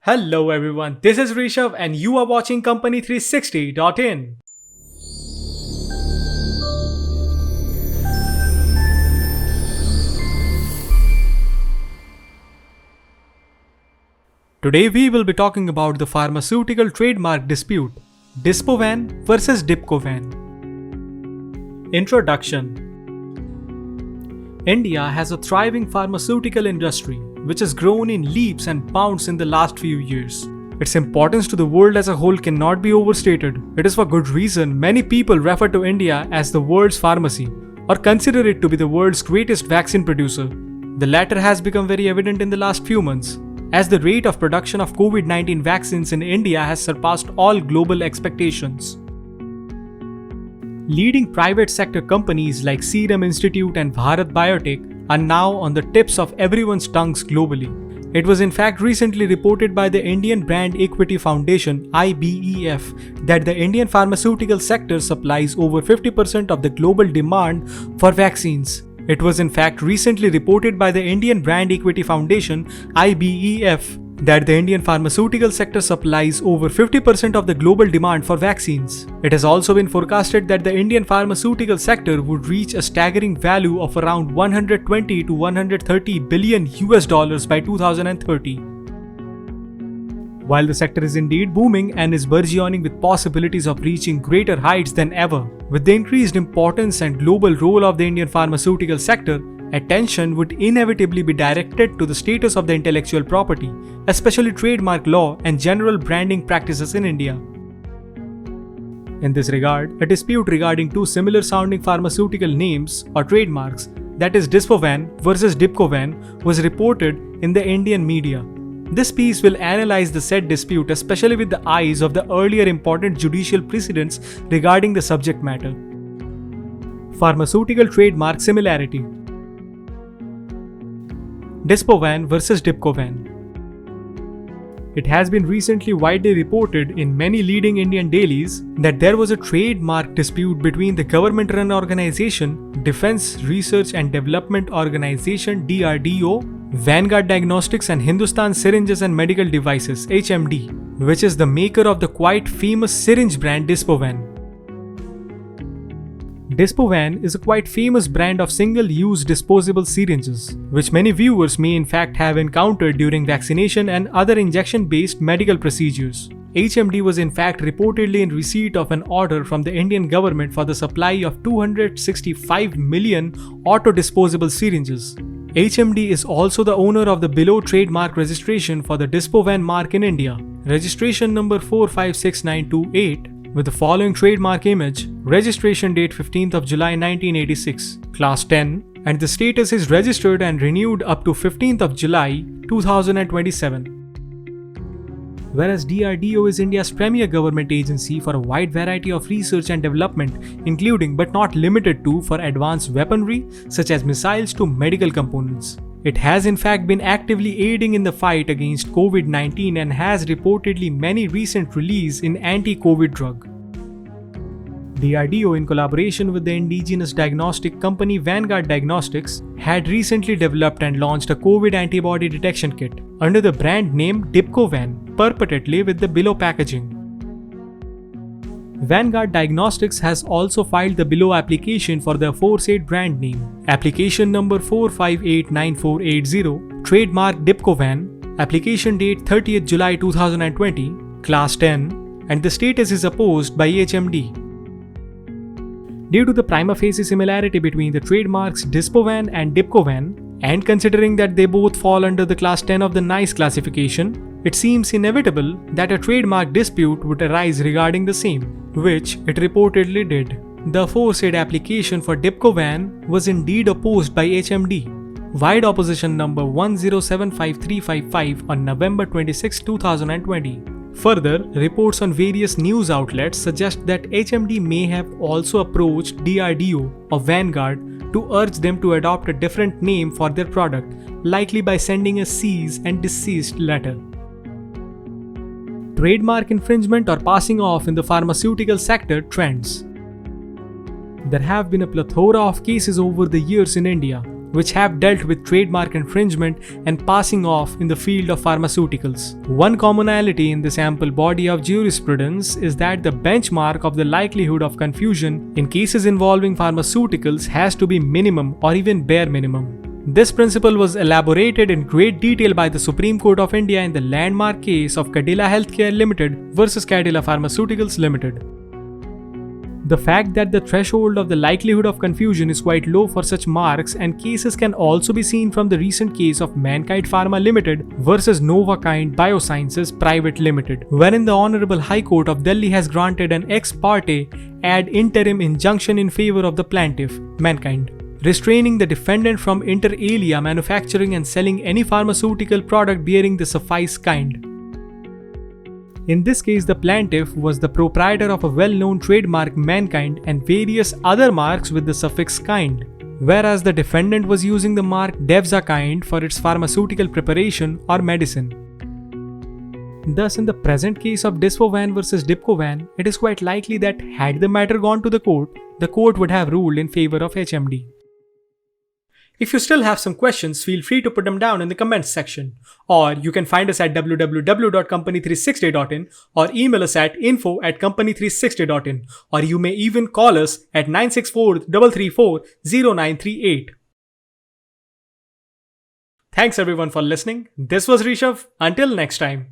Hello everyone, this is Rishabh and you are watching Company360.in. Today we will be talking about the pharmaceutical trademark dispute, Dispovan versus Dispcovan. Introduction. India has a thriving pharmaceutical industry which has grown in leaps and bounds in the last few years. Its importance to the world as a whole cannot be overstated. It is for good reason many people refer to India as the world's pharmacy or consider it to be the world's greatest vaccine producer. The latter has become very evident in the last few months, as the rate of production of COVID-19 vaccines in India has surpassed all global expectations. Leading private sector companies like Serum Institute and Bharat Biotech are now on the tips of everyone's tongues globally. It was in fact recently reported by the Indian Brand Equity Foundation (IBEF) that the Indian pharmaceutical sector supplies over 50% of the global demand for vaccines. It was in fact recently reported by the Indian Brand Equity Foundation (IBEF) that the Indian pharmaceutical sector supplies over 50% of the global demand for vaccines. It has also been forecasted that the Indian pharmaceutical sector would reach a staggering value of around 120 to 130 billion US dollars by 2030. While the sector is indeed booming and is burgeoning with possibilities of reaching greater heights than ever, with the increased importance and global role of the Indian pharmaceutical sector, attention would inevitably be directed to the status of the intellectual property, especially trademark law and general branding practices in India. In this regard, a dispute regarding two similar sounding pharmaceutical names or trademarks, that is Dispovan versus Dispcovan, was reported in the Indian media. This piece will analyze the said dispute especially with the eyes of the earlier important judicial precedents regarding the subject matter. Pharmaceutical trademark similarity. Dispovan versus Dispcovan. It has been recently widely reported in many leading Indian dailies that there was a trademark dispute between the government-run organization Defense Research and Development Organization (DRDO), Vanguard Diagnostics and Hindustan Syringes and Medical Devices (HMD), which is the maker of the quite famous syringe brand Dispovan. Dispovan is a quite famous brand of single-use disposable syringes, which many viewers may in fact have encountered during vaccination and other injection-based medical procedures. HMD was in fact reportedly in receipt of an order from the Indian government for the supply of 265 million auto-disposable syringes. HMD is also the owner of the below trademark registration for the Dispovan mark in India, registration number 456928, with the following trademark image, registration date 15th of July 1986, class 10, and the status is registered and renewed up to 15th of July 2027. Whereas DRDO is India's premier government agency for a wide variety of research and development, including but not limited to for advanced weaponry such as missiles to medical components. It has in fact been actively aiding in the fight against COVID-19 and has reportedly many recent release in anti-COVID drug. DRDO, in collaboration with the indigenous diagnostic company Vanguard Diagnostics, had recently developed and launched a COVID antibody detection kit under the brand name Dispcovan, purportedly with the below packaging. Vanguard Diagnostics has also filed the below application for the aforesaid brand name, application number 4589480, trademark Dispcovan, application date 30th July 2020, class 10, and the status is opposed by HMD. Due to the prima facie similarity between the trademarks Dispovan and Dispcovan, and considering that they both fall under the class 10 of the NICE classification, it seems inevitable that a trademark dispute would arise regarding the same, which it reportedly did. The aforesaid application for Dispcovan was indeed opposed by HMD, wide opposition number 1075355 on November 26, 2020. Further, reports on various news outlets suggest that HMD may have also approached DRDO of Vanguard to urge them to adopt a different name for their product, likely by sending a cease and desist letter. Trademark infringement or passing off in the pharmaceutical sector trends. There have been a plethora of cases over the years in India, which have dealt with trademark infringement and passing off in the field of pharmaceuticals. One commonality in this ample body of jurisprudence is that the benchmark of the likelihood of confusion in cases involving pharmaceuticals has to be minimum or even bare minimum. This principle was elaborated in great detail by the Supreme Court of India in the landmark case of Cadila Healthcare Limited versus Cadila Pharmaceuticals Limited. The fact that the threshold of the likelihood of confusion is quite low for such marks and cases can also be seen from the recent case of Mankind Pharma Limited versus Novakind Biosciences Private Limited, wherein the Honorable High Court of Delhi has granted an ex parte ad interim injunction in favor of the plaintiff, Mankind, restraining the defendant from inter alia manufacturing and selling any pharmaceutical product bearing the suffice kind. In this case, the plaintiff was the proprietor of a well-known trademark Mankind and various other marks with the suffix kind, whereas the defendant was using the mark Devzakind for its pharmaceutical preparation or medicine. Thus, in the present case of Dispovan versus Dispcovan, it is quite likely that had the matter gone to the court would have ruled in favor of HMD. If you still have some questions, feel free to put them down in the comments section. Or you can find us at www.company360.in or email us at info@company360.in, or you may even call us at 964-334-0938. Thanks everyone for listening. This was Rishabh. Until next time.